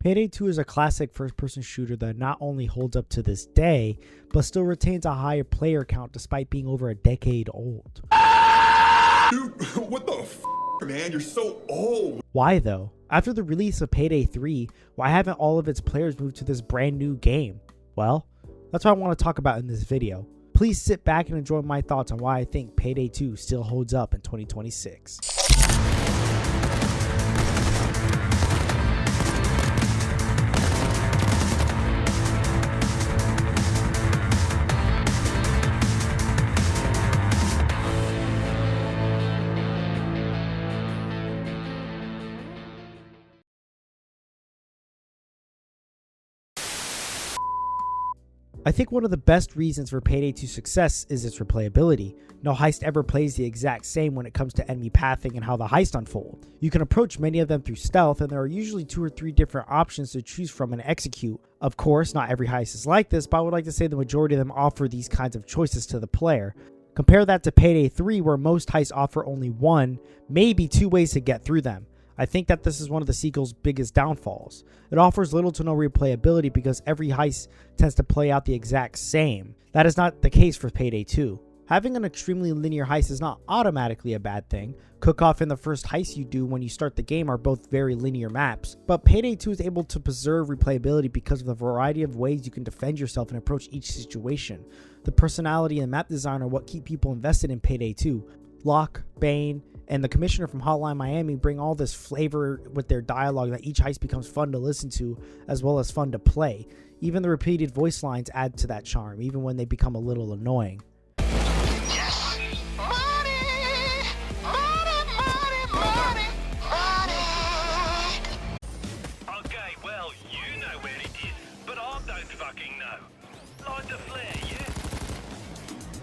Payday 2 is a classic first-person shooter that not only holds up to this day, but still retains a higher player count despite being over a decade old. Dude, what the man? You're so old. Why though? After the release of Payday 3, why haven't all of its players moved to this brand new game? Well, that's what I want to talk about in this video. Please sit back and enjoy my thoughts on why I think Payday 2 still holds up in 2026. I think one of the best reasons for Payday 2's success is its replayability. No heist ever plays the exact same when it comes to enemy pathing and how the heist unfolds. You can approach many of them through stealth, and there are usually 2 or 3 different options to choose from and execute. Of course, not every heist is like this, but I would like to say the majority of them offer these kinds of choices to the player. Compare that to Payday 3, where most heists offer only 1, maybe 2 ways to get through them. I think that this is one of the sequel's biggest downfalls. It offers little to no replayability because every heist tends to play out the exact same. That is not the case for Payday 2. Having an extremely linear heist is not automatically a bad thing. Cook-Off and the first heist you do when you start the game are both very linear maps, but Payday 2 is able to preserve replayability because of the variety of ways you can defend yourself and approach each situation. The personality and map design are what keep people invested in Payday 2. Locke, Bane, and the commissioner from Hotline Miami bring all this flavor with their dialogue that each heist becomes fun to listen to as well as fun to play. Even the repeated voice lines add to that charm, even when they become a little annoying. Yes! Money! Money, money, money, money! Okay, well, you know where it is, but I don't fucking know. Light the flare, yeah?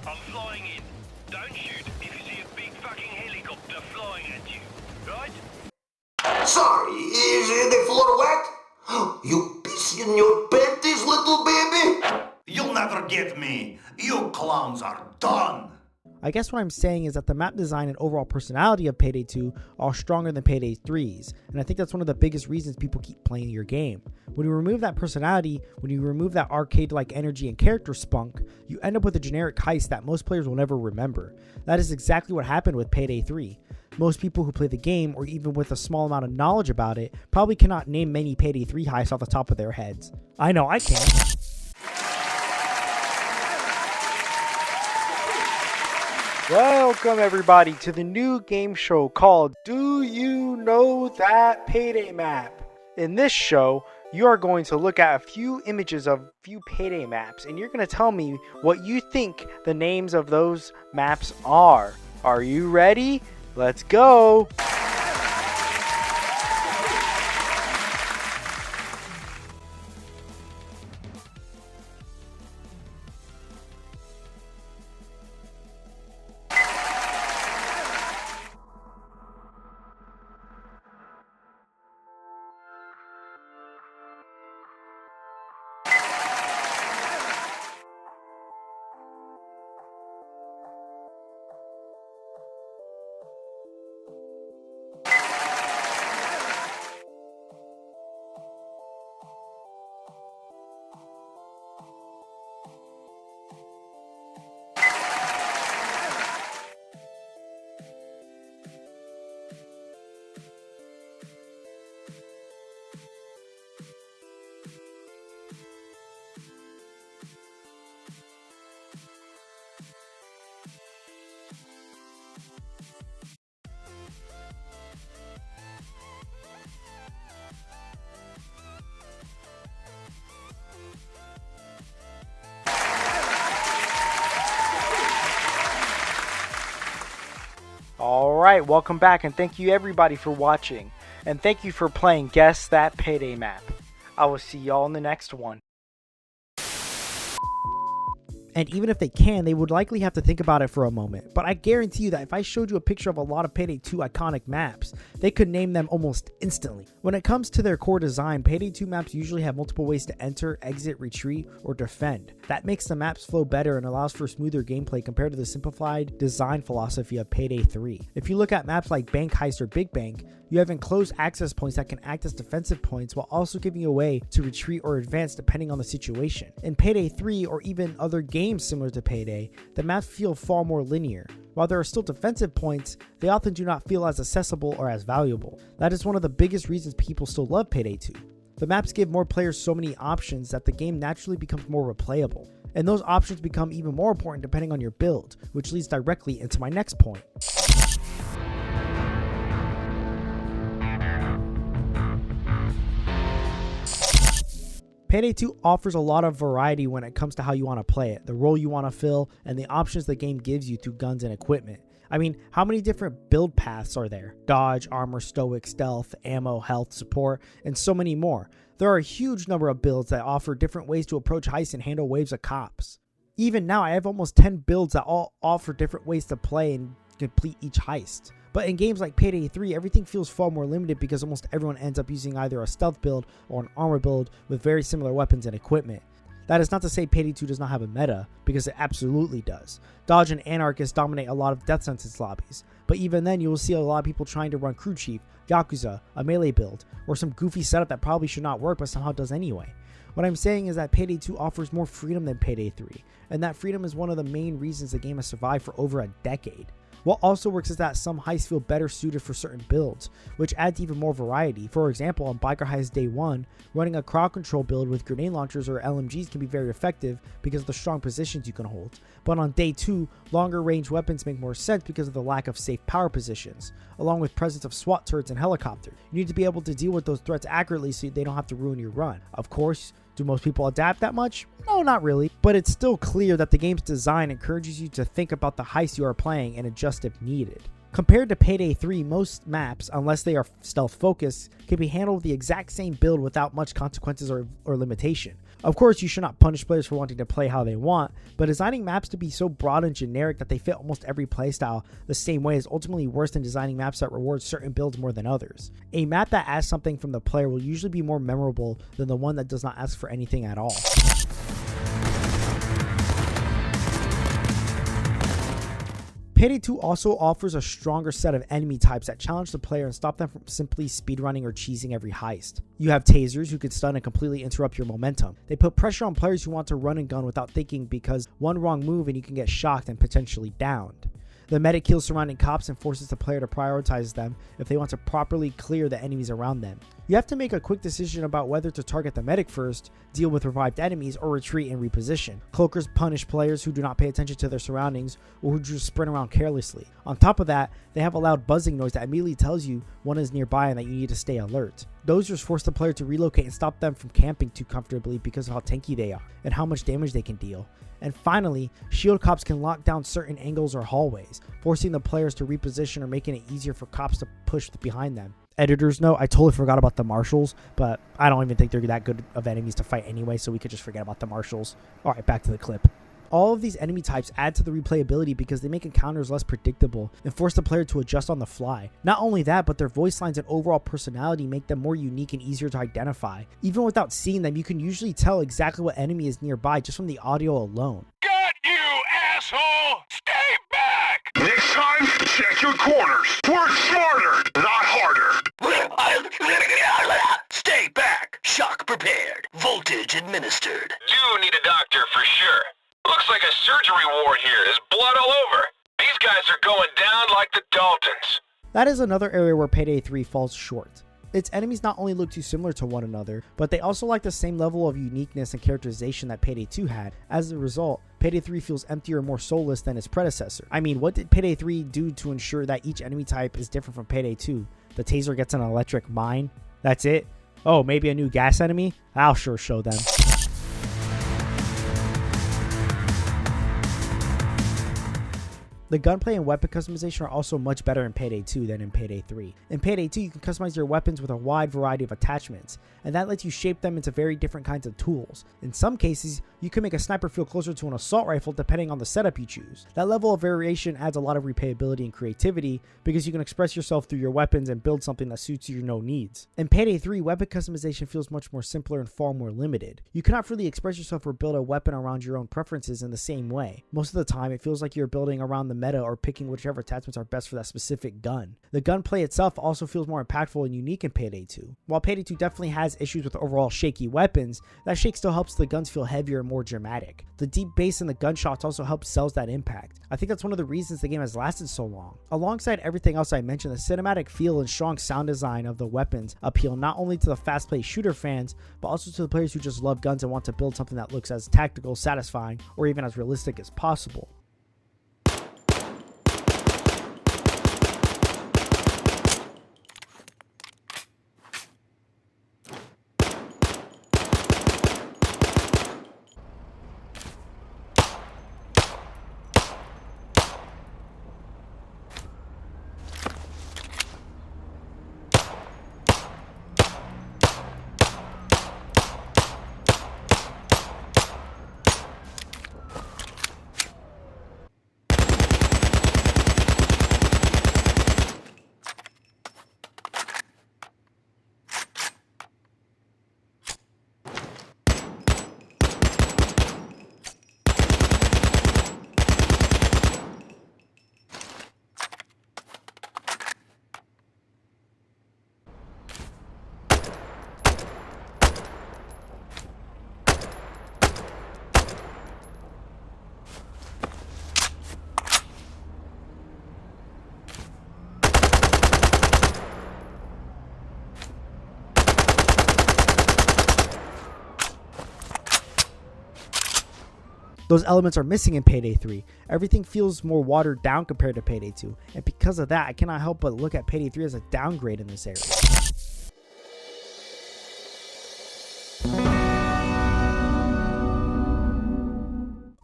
I'm flying in. Don't shoot if you see a big fucking helicopter flying at you, right? Sorry, is the floor wet? You piss in your panties, little baby? You'll never get me. You clowns are done. I guess what I'm saying is that the map design and overall personality of Payday 2 are stronger than Payday 3's, and I think that's one of the biggest reasons people keep playing your game. When you remove that personality, when you remove that arcade-like energy and character spunk, you end up with a generic heist that most players will never remember. That is exactly what happened with Payday 3. Most people who play the game, or even with a small amount of knowledge about it, probably cannot name many Payday 3 heists off the top of their heads. I know I can't. Welcome everybody to the new game show called Do You Know That Payday Map? In this show, you are going to look at a few images of a few Payday maps, and you're going to tell me what you think the names of those maps are. Are you ready? Let's go! Alright, welcome back, and thank you everybody for watching. And thank you for playing Guess That Payday Map. I will see y'all in the next one. And even if they can, they would likely have to think about it for a moment. But I guarantee you that if I showed you a picture of a lot of Payday 2 iconic maps, they could name them almost instantly. When it comes to their core design, Payday 2 maps usually have multiple ways to enter, exit, retreat, or defend. That makes the maps flow better and allows for smoother gameplay compared to the simplified design philosophy of Payday 3. If you look at maps like Bank Heist or Big Bank, you have enclosed access points that can act as defensive points while also giving you a way to retreat or advance depending on the situation. In Payday 3 or even other games similar to Payday, the maps feel far more linear. While there are still defensive points, they often do not feel as accessible or as valuable. That is one of the biggest reasons people still love Payday 2. The maps give more players so many options that the game naturally becomes more replayable. And those options become even more important depending on your build, which leads directly into my next point. Payday 2 offers a lot of variety when it comes to how you want to play it, the role you want to fill, and the options the game gives you through guns and equipment. I mean, how many different build paths are there? Dodge, armor, stoic, stealth, ammo, health, support, and so many more. There are a huge number of builds that offer different ways to approach heists and handle waves of cops. Even now, I have almost 10 builds that all offer different ways to play and complete each heist. But in games like Payday 3, everything feels far more limited because almost everyone ends up using either a stealth build or an armor build with very similar weapons and equipment. That is not to say Payday 2 does not have a meta, because it absolutely does. Dodge and Anarchist dominate a lot of death sentence lobbies, but even then you will see a lot of people trying to run Crew Chief, Yakuza, a melee build, or some goofy setup that probably should not work but somehow does anyway. What I'm saying is that Payday 2 offers more freedom than Payday 3, and that freedom is one of the main reasons the game has survived for over a decade. What also works is that some heists feel better suited for certain builds, which adds even more variety. For example, on Biker Heist Day 1, running a crowd control build with grenade launchers or LMGs can be very effective because of the strong positions you can hold. But on Day 2, longer range weapons make more sense because of the lack of safe power positions, along with presence of SWAT turrets and helicopters. You need to be able to deal with those threats accurately so they don't have to ruin your run. Of course, do most people adapt that much? No, not really. But it's still clear that the game's design encourages you to think about the heist you are playing and adjust if needed. Compared to Payday 3, most maps, unless they are stealth focused, can be handled with the exact same build without much consequences or limitation. Of course, you should not punish players for wanting to play how they want, but designing maps to be so broad and generic that they fit almost every playstyle the same way is ultimately worse than designing maps that reward certain builds more than others. A map that asks something from the player will usually be more memorable than the one that does not ask for anything at all. Payday 2 also offers a stronger set of enemy types that challenge the player and stop them from simply speedrunning or cheesing every heist. You have tasers who can stun and completely interrupt your momentum. They put pressure on players who want to run and gun without thinking because one wrong move and you can get shocked and potentially downed. The medic kills surrounding cops and forces the player to prioritize them if they want to properly clear the enemies around them. You have to make a quick decision about whether to target the medic first, deal with revived enemies, or retreat and reposition. Cloakers punish players who do not pay attention to their surroundings or who just sprint around carelessly. On top of that, they have a loud buzzing noise that immediately tells you one is nearby and that you need to stay alert. Dozers force the player to relocate and stop them from camping too comfortably because of how tanky they are and how much damage they can deal. And finally, shield cops can lock down certain angles or hallways, forcing the players to reposition or making it easier for cops to push behind them. Editor's note, I totally forgot about the marshals, but I don't even think they're that good of enemies to fight anyway, so we could just forget about the marshals. Alright, back to the clip. All of these enemy types add to the replayability because they make encounters less predictable and force the player to adjust on the fly. Not only that, but their voice lines and overall personality make them more unique and easier to identify. Even without seeing them, you can usually tell exactly what enemy is nearby just from the audio alone. Got you, asshole! Stay back! Next time, check your corners. Work smarter, not harder. Stay back. Shock prepared. Voltage administered. Do need a doctor for sure. Looks like a surgery ward here. There's blood all over. These guys are going down like the Daltons. That is another area where Payday 3 falls short. Its enemies not only look too similar to one another, but they also lack the same level of uniqueness and characterization that Payday 2 had. As a result, Payday 3 feels emptier and more soulless than its predecessor. I mean, what did Payday 3 do to ensure that each enemy type is different from Payday 2? The taser gets an electric mine? That's it? Oh, maybe a new gas enemy? I'll sure show them. The gunplay and weapon customization are also much better in Payday 2 than in Payday 3. In Payday 2, you can customize your weapons with a wide variety of attachments, and that lets you shape them into very different kinds of tools. In some cases, you can make a sniper feel closer to an assault rifle depending on the setup you choose. That level of variation adds a lot of replayability and creativity because you can express yourself through your weapons and build something that suits your known needs. In Payday 3, weapon customization feels much more simpler and far more limited. You cannot really express yourself or build a weapon around your own preferences in the same way. Most of the time, it feels like you're building around the meta or picking whichever attachments are best for that specific gun. The gunplay itself also feels more impactful and unique in Payday 2. While Payday 2 definitely has issues with overall shaky weapons, that shake still helps the guns feel heavier and more dramatic. The deep bass in the gunshots also helps sells that impact. I think that's one of the reasons the game has lasted so long. Alongside everything else I mentioned, the cinematic feel and strong sound design of the weapons appeal not only to the fast-paced shooter fans, but also to the players who just love guns and want to build something that looks as tactical, satisfying, or even as realistic as possible. Those elements are missing in Payday 3. Everything feels more watered down compared to Payday 2, and because of that, I cannot help but look at Payday 3 as a downgrade in this area.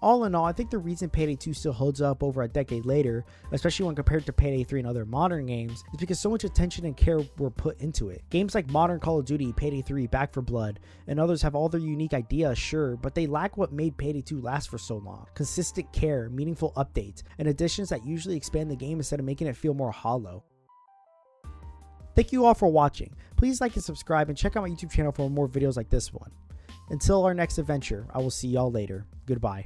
All in all, I think the reason Payday 2 still holds up over a decade later, especially when compared to Payday 3 and other modern games, is because so much attention and care were put into it. Games like modern Call of Duty, Payday 3, Back 4 Blood, and others have all their unique ideas, sure, but they lack what made Payday 2 last for so long. Consistent care, meaningful updates, and additions that usually expand the game instead of making it feel more hollow. Thank you all for watching. Please like and subscribe and check out my YouTube channel for more videos like this one. Until our next adventure, I will see y'all later. Goodbye.